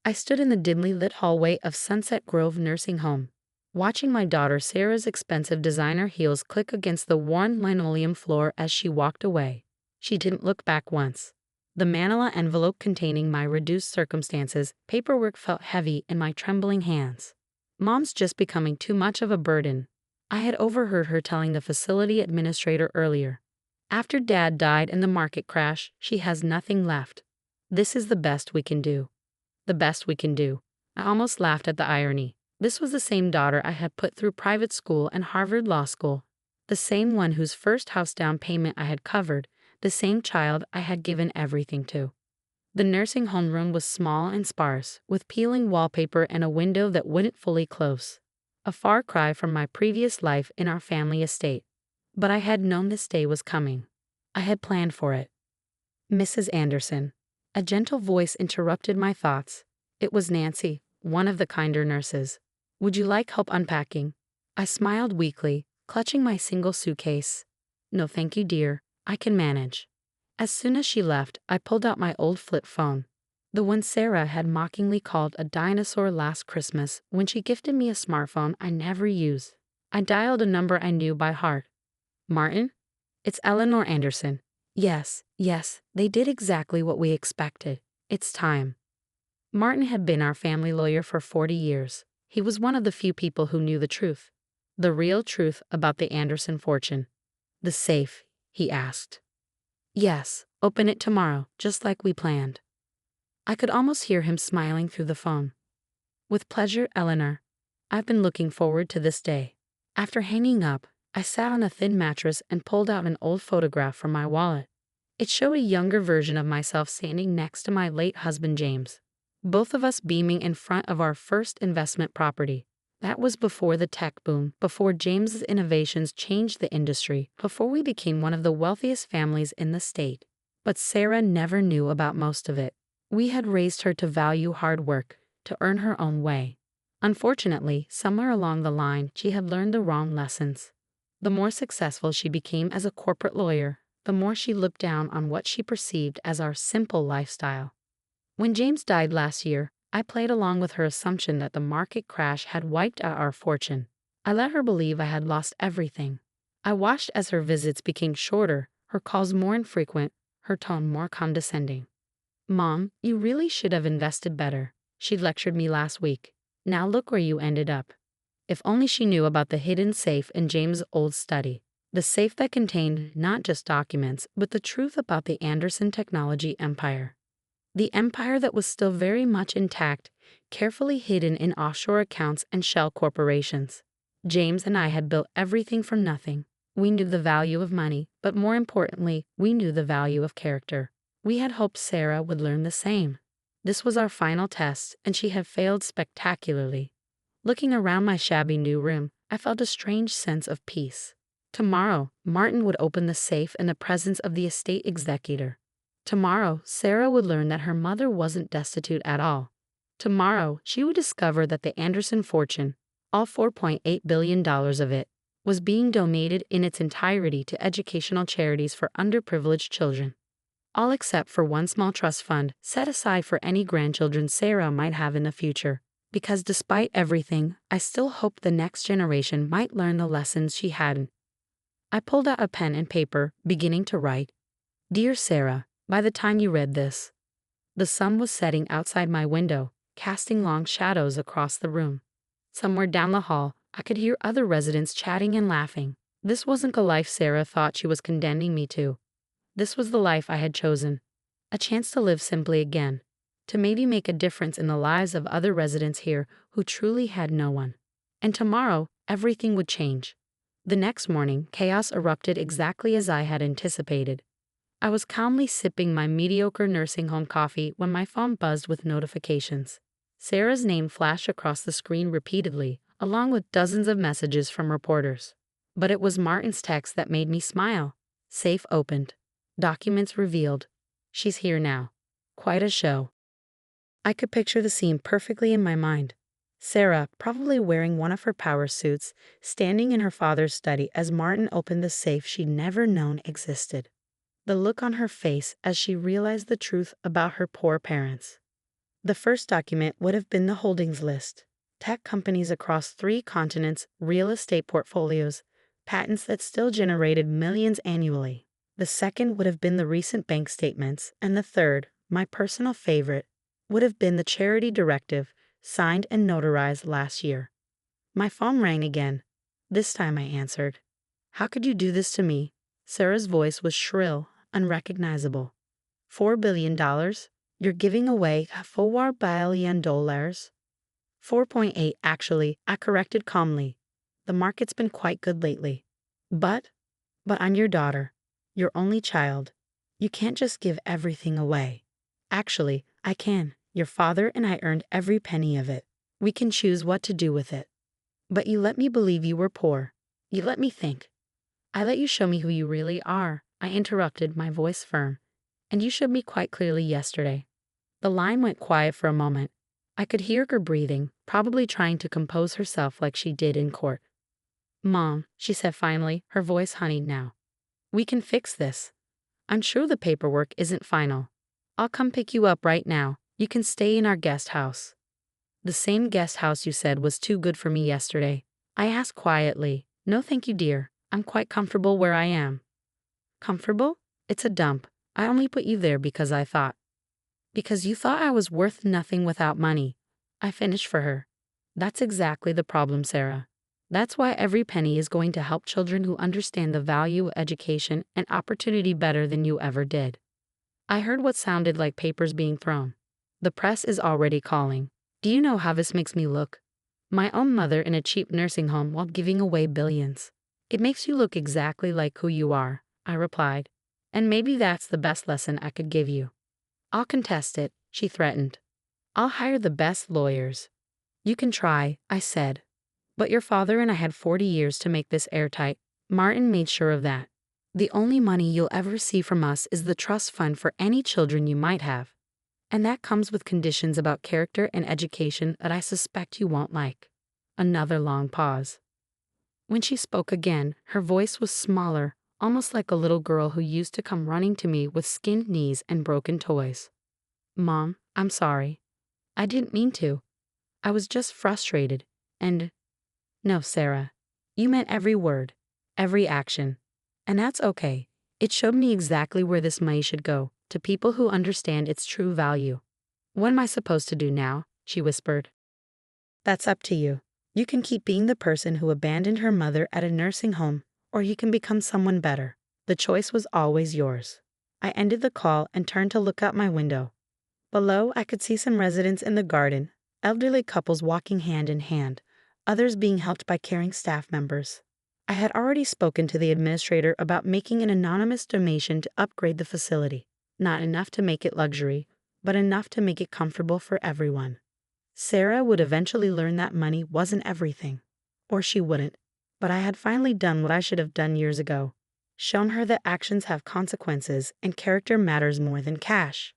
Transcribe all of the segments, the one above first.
I stood in the dimly lit hallway of Sunset Grove Nursing Home, watching my daughter Sarah's expensive designer heels click against the worn linoleum floor as she walked away. She didn't look back once. The manila envelope containing my reduced circumstances paperwork felt heavy in my trembling hands. Mom's just becoming too much of a burden. I had overheard her telling the facility administrator earlier. After Dad died in the market crash, she has nothing left. This is the best we can do. The best we can do. I almost laughed at the irony. This was the same daughter I had put through private school and Harvard Law School. The same one whose first house down payment I had covered. The same child I had given everything to. The nursing home room was small and sparse, with peeling wallpaper and a window that wouldn't fully close. A far cry from my previous life in our family estate. But I had known this day was coming. I had planned for it. Mrs. Anderson. A gentle voice interrupted my thoughts. It was Nancy, one of the kinder nurses. Would you like help unpacking? I smiled weakly, clutching my single suitcase. No thank you, dear. I can manage. As soon as she left, I pulled out my old flip phone. The one Sarah had mockingly called a dinosaur last Christmas when she gifted me a smartphone I never used. I dialed a number I knew by heart. Martin? It's Eleanor Anderson. Yes, they did exactly what we expected. It's time. Martin had been our family lawyer for 40 years. He was one of the few people who knew the truth. The real truth about the Anderson fortune. The safe, he asked. Yes, open it tomorrow, just like we planned. I could almost hear him smiling through the phone. With pleasure, Eleanor. I've been looking forward to this day. After hanging up, I sat on a thin mattress and pulled out an old photograph from my wallet. It showed a younger version of myself standing next to my late husband James, both of us beaming in front of our first investment property. That was before the tech boom, before James's innovations changed the industry, before we became one of the wealthiest families in the state. But Sarah never knew about most of it. We had raised her to value hard work, to earn her own way. Unfortunately, somewhere along the line, she had learned the wrong lessons. The more successful she became as a corporate lawyer, the more she looked down on what she perceived as our simple lifestyle. When James died last year, I played along with her assumption that the market crash had wiped out our fortune. I let her believe I had lost everything. I watched as her visits became shorter, her calls more infrequent, her tone more condescending. Mom, you really should have invested better, she lectured me last week. Now look where you ended up. If only she knew about the hidden safe in James' old study. The safe that contained not just documents, but the truth about the Anderson technology empire. The empire that was still very much intact, carefully hidden in offshore accounts and shell corporations. James and I had built everything from nothing. We knew the value of money, but more importantly, we knew the value of character. We had hoped Sarah would learn the same. This was our final test, and she had failed spectacularly. Looking around my shabby new room, I felt a strange sense of peace. Tomorrow, Martin would open the safe in the presence of the estate executor. Tomorrow, Sarah would learn that her mother wasn't destitute at all. Tomorrow, she would discover that the Anderson fortune, all $4.8 billion of it, was being donated in its entirety to educational charities for underprivileged children. All except for one small trust fund set aside for any grandchildren Sarah might have in the future. Because despite everything, I still hoped the next generation might learn the lessons she hadn't. I pulled out a pen and paper, beginning to write. Dear Sarah, by the time you read this, the sun was setting outside my window, casting long shadows across the room. Somewhere down the hall, I could hear other residents chatting and laughing. This wasn't the life Sarah thought she was condemning me to. This was the life I had chosen. A chance to live simply again. To maybe make a difference in the lives of other residents here who truly had no one. And tomorrow, everything would change. The next morning, chaos erupted exactly as I had anticipated. I was calmly sipping my mediocre nursing home coffee when my phone buzzed with notifications. Sarah's name flashed across the screen repeatedly, along with dozens of messages from reporters. But it was Martin's text that made me smile. Safe opened. Documents revealed. She's here now. Quite a show. I could picture the scene perfectly in my mind. Sarah, probably wearing one of her power suits, standing in her father's study as Martin opened the safe she'd never known existed. The look on her face as she realized the truth about her poor parents. The first document would have been the holdings list. Tech companies across 3 continents, real estate portfolios, patents that still generated millions annually. The second would have been the recent bank statements, and the third, my personal favorite, would have been the charity directive, signed and notarized last year. My phone rang again. This time I answered. "How could you do this to me?" Sarah's voice was shrill, unrecognizable. $4 billion? You're giving away $4 billion? 4.8 actually, I corrected calmly. The market's been quite good lately. But I'm your daughter, your only child. You can't just give everything away. Actually, I can. Your father and I earned every penny of it. We can choose what to do with it. But you let me believe you were poor. You let me think. I let you show me who you really are, I interrupted, my voice firm. And you showed me quite clearly yesterday. The line went quiet for a moment. I could hear her breathing, probably trying to compose herself like she did in court. "Mom," she said finally, her voice honeyed now. "We can fix this. I'm sure the paperwork isn't final. I'll come pick you up right now. You can stay in our guest house." "The same guest house you said was too good for me yesterday." I asked quietly. "No thank you, dear. I'm quite comfortable where I am." "Comfortable? It's a dump. I only put you there because I thought. Because you thought I was worth nothing without money," I finished for her. "That's exactly the problem, Sarah. That's why every penny is going to help children who understand the value of education and opportunity better than you ever did." I heard what sounded like papers being thrown. "The press is already calling. Do you know how this makes me look? My own mother in a cheap nursing home while giving away billions. It makes you look exactly like who you are," I replied. "And maybe that's the best lesson I could give you." "I'll contest it," she threatened. "I'll hire the best lawyers." "You can try," I said. "But your father and I had 40 years to make this airtight. Martin made sure of that. The only money you'll ever see from us is the trust fund for any children you might have. And that comes with conditions about character and education that I suspect you won't like." Another long pause. When she spoke again, her voice was smaller, almost like a little girl who used to come running to me with skinned knees and broken toys. "Mom, I'm sorry. I didn't mean to. I was just frustrated, and—" "No, Sarah. You meant every word, every action. And that's okay. It showed me exactly where this money should go, to people who understand its true value." "What am I supposed to do now?" she whispered. "That's up to you. You can keep being the person who abandoned her mother at a nursing home, or you can become someone better. The choice was always yours." I ended the call and turned to look out my window. Below, I could see some residents in the garden, elderly couples walking hand in hand, others being helped by caring staff members. I had already spoken to the administrator about making an anonymous donation to upgrade the facility. Not enough to make it luxury, but enough to make it comfortable for everyone. Sarah would eventually learn that money wasn't everything. Or she wouldn't. But I had finally done what I should have done years ago. Shown her that actions have consequences and character matters more than cash.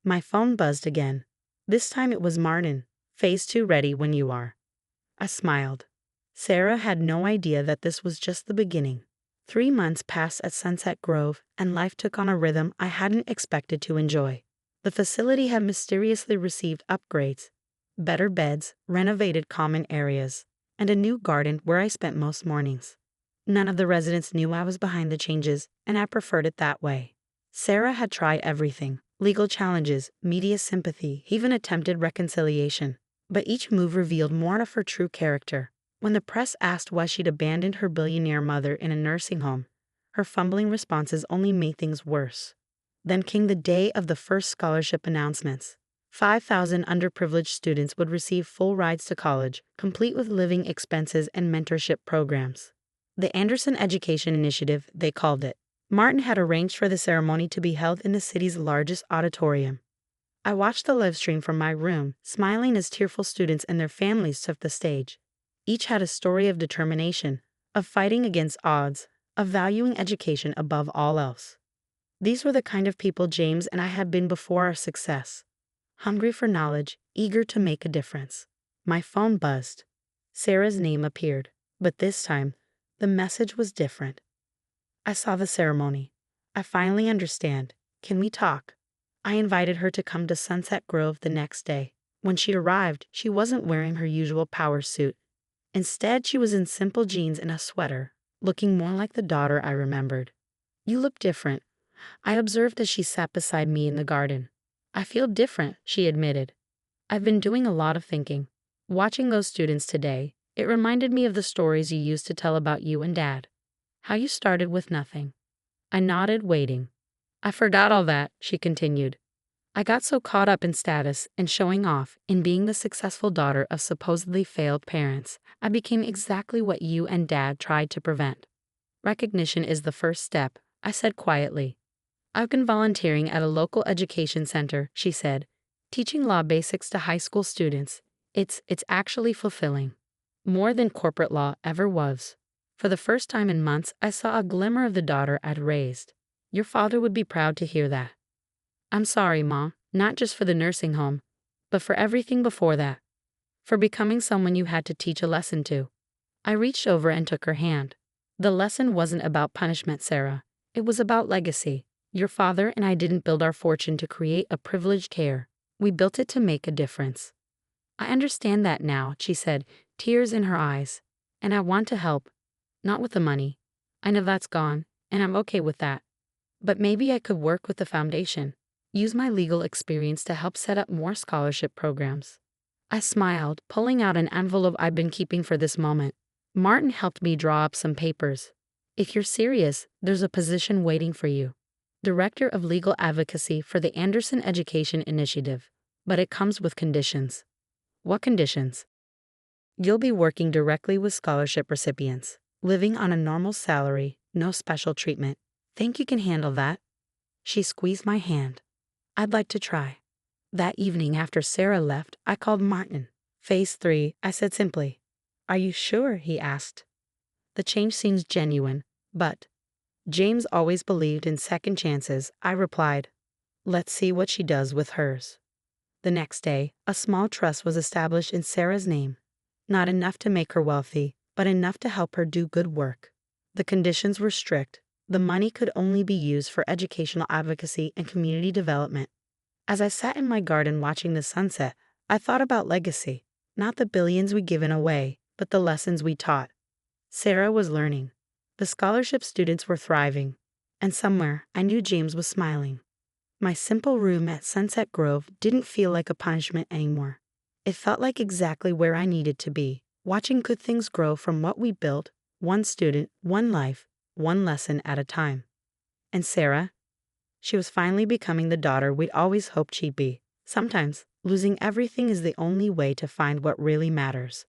My phone buzzed again. This time it was Martin. "Phase 2 ready when you are." I smiled. Sarah had no idea that this was just the beginning. 3 months passed at Sunset Grove, and life took on a rhythm I hadn't expected to enjoy. The facility had mysteriously received upgrades, better beds, renovated common areas, and a new garden where I spent most mornings. None of the residents knew I was behind the changes, and I preferred it that way. Sarah had tried everything: legal challenges, media sympathy, even attempted reconciliation. But each move revealed more of her true character. When the press asked why she'd abandoned her billionaire mother in a nursing home, her fumbling responses only made things worse. Then came the day of the first scholarship announcements. 5,000 underprivileged students would receive full rides to college, complete with living expenses and mentorship programs. The Anderson Education Initiative, they called it. Martin had arranged for the ceremony to be held in the city's largest auditorium. I watched the live stream from my room, smiling as tearful students and their families took the stage. Each had a story of determination, of fighting against odds, of valuing education above all else. These were the kind of people James and I had been before our success. Hungry for knowledge, eager to make a difference. My phone buzzed. Sarah's name appeared, but this time, the message was different. "I saw the ceremony. I finally understand. Can we talk?" I invited her to come to Sunset Grove the next day. When she arrived, she wasn't wearing her usual power suit. Instead, she was in simple jeans and a sweater, looking more like the daughter I remembered. "You look different," I observed as she sat beside me in the garden. "I feel different," she admitted. "I've been doing a lot of thinking. Watching those students today, it reminded me of the stories you used to tell about you and Dad. How you started with nothing." I nodded, waiting. "I forgot all that," she continued. "I got so caught up in status and showing off, in being the successful daughter of supposedly failed parents, I became exactly what you and Dad tried to prevent." "Recognition is the first step," I said quietly. "I've been volunteering at a local education center," she said, "teaching law basics to high school students. It's actually fulfilling. More than corporate law ever was." For the first time in months, I saw a glimmer of the daughter I'd raised. "Your father would be proud to hear that." "I'm sorry, Ma, not just for the nursing home, but for everything before that. For becoming someone you had to teach a lesson to." I reached over and took her hand. "The lesson wasn't about punishment, Sarah. It was about legacy. Your father and I didn't build our fortune to create a privileged care. We built it to make a difference." "I understand that now," she said, tears in her eyes. "And I want to help. Not with the money. I know that's gone, and I'm okay with that. But maybe I could work with the foundation. Use my legal experience to help set up more scholarship programs." I smiled, pulling out an envelope I'd been keeping for this moment. "Martin helped me draw up some papers. If you're serious, there's a position waiting for you. Director of Legal Advocacy for the Anderson Education Initiative. But it comes with conditions." "What conditions?" "You'll be working directly with scholarship recipients, living on a normal salary, no special treatment. Think you can handle that?" She squeezed my hand. "I'd like to try." That evening after Sarah left, I called Martin. "Phase 3, I said simply. "Are you sure?" he asked. "The change seems genuine, but James always believed in second chances," I replied. "Let's see what she does with hers." The next day, a small trust was established in Sarah's name. Not enough to make her wealthy, but enough to help her do good work. The conditions were strict. The money could only be used for educational advocacy and community development. As I sat in my garden watching the sunset, I thought about legacy. Not the billions we'd given away, but the lessons we taught. Sarah was learning. The scholarship students were thriving. And somewhere, I knew James was smiling. My simple room at Sunset Grove didn't feel like a punishment anymore. It felt like exactly where I needed to be, watching good things grow from what we built, one student, one life, one lesson at a time. And Sarah? She was finally becoming the daughter we'd always hoped she'd be. Sometimes, losing everything is the only way to find what really matters.